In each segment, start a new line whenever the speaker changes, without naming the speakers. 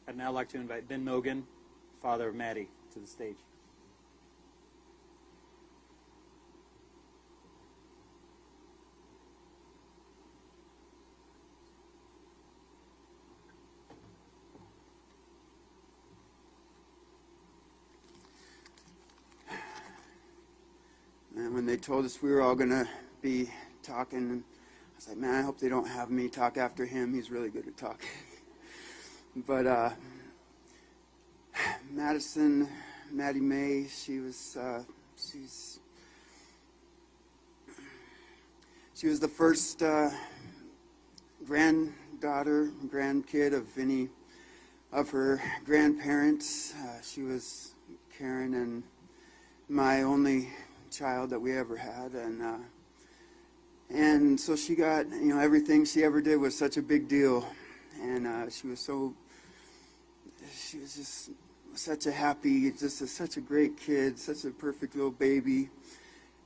I'd now like to invite Ben Mogan, father of Maddie, to the stage.
And when they told us we were all going to be talking, I was like, man, I hope they don't have me talk after him. He's really good at talking. But Maddie May, she was the first granddaughter, grandkid of any of her grandparents. She was Karen and my only child that we ever had, and so she got, everything she ever did was such a big deal, and she was just such a happy, such a great kid, such a perfect little baby,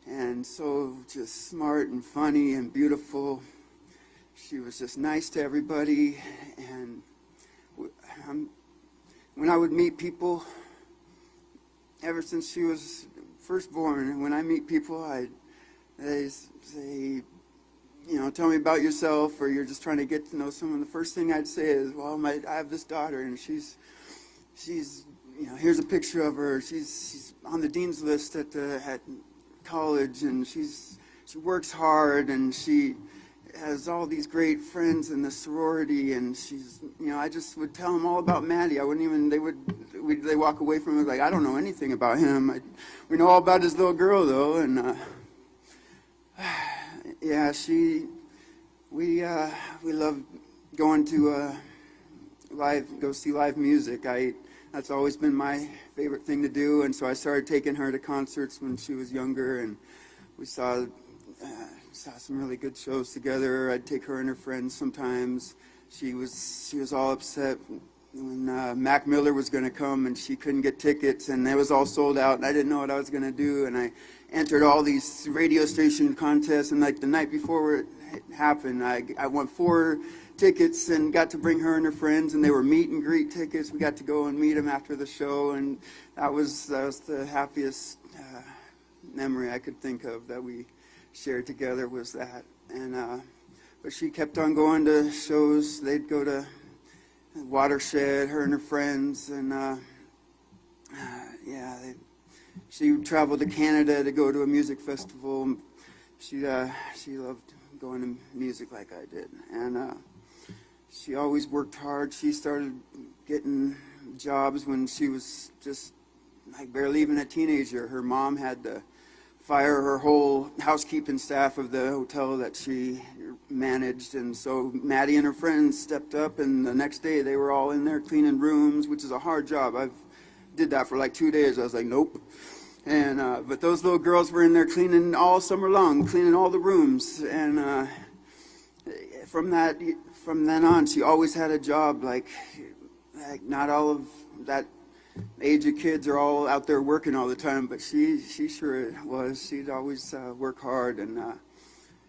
and so just smart and funny and beautiful. She was just nice to everybody, and when I would meet people, ever since she was first born, when I meet people, they say, tell me about yourself, or you're just trying to get to know someone. The first thing I'd say is, well, I have this daughter, and she's here's a picture of her. She's on the dean's list at college, and she works hard, and she has all these great friends in the sorority, and she's, I just would tell them all about Maddie. I wouldn't even, they walk away from it like, I don't know anything about him. We know all about his little girl, though, and yeah, we love going to go see live music. That's always been my favorite thing to do, and so I started taking her to concerts when she was younger, and we saw some really good shows together. I'd take her and her friends sometimes. She was all upset when Mac Miller was going to come, and she couldn't get tickets, and it was all sold out, and I didn't know what I was going to do, and I entered all these radio station contests, and like the night before it happened, I won 4 tickets and got to bring her and her friends, and they were meet and greet tickets. We got to go and meet them after the show, and that was the happiest memory I could think of that we shared together, was that. And but she kept on going to shows. They'd go to Watershed, her and her friends, and she traveled to Canada to go to a music festival. She loved going to music like I did, and she always worked hard. She started getting jobs when she was just like barely even a teenager. Her mom had to fire her whole housekeeping staff of the hotel that she managed, and so Maddie and her friends stepped up, and the next day they were all in there cleaning rooms, which is a hard job. I did that for like 2 days. I was like, nope. And but those little girls were in there cleaning all summer long, cleaning all the rooms, and from then on, she always had a job. Like not all of that age of kids are all out there working all the time, but she sure was. She'd always work hard and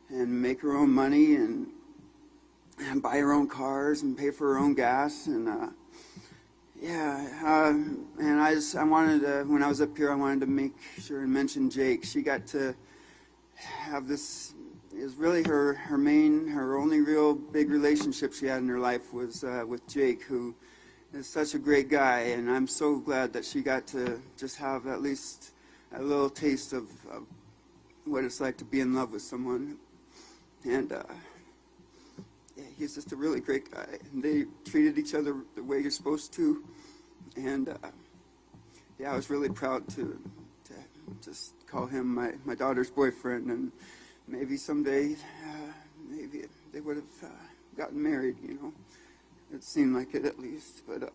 make her own money and buy her own cars and pay for her own gas, and and I wanted to, when I was up here, I wanted to make sure and mention Jake. She got to have this, is really her only real big relationship she had in her life was with Jake, who is such a great guy, and I'm so glad that she got to just have at least a little taste of what it's like to be in love with someone. And he's just a really great guy, and they treated each other the way you're supposed to, and I was really proud to just call him my daughter's boyfriend, and maybe someday maybe they would have gotten married, It seemed like it, at least. But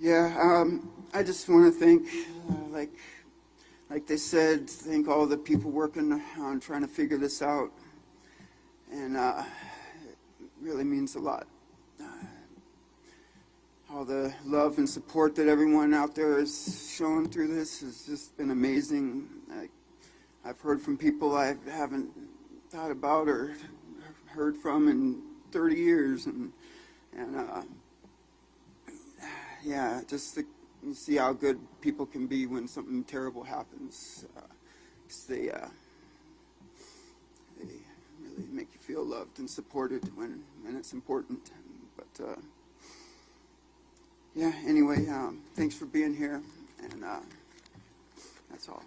I just want to thank, like they said, thank all the people working on trying to figure this out, and it really means a lot. All the love and support that everyone out there has shown through this has just been amazing. I've heard from people I haven't thought about or heard from in 30 years, and yeah, just you see how good people can be when something terrible happens. 'Cause they really make you feel loved and supported when it's important. But yeah, anyway, thanks for being here, and that's all.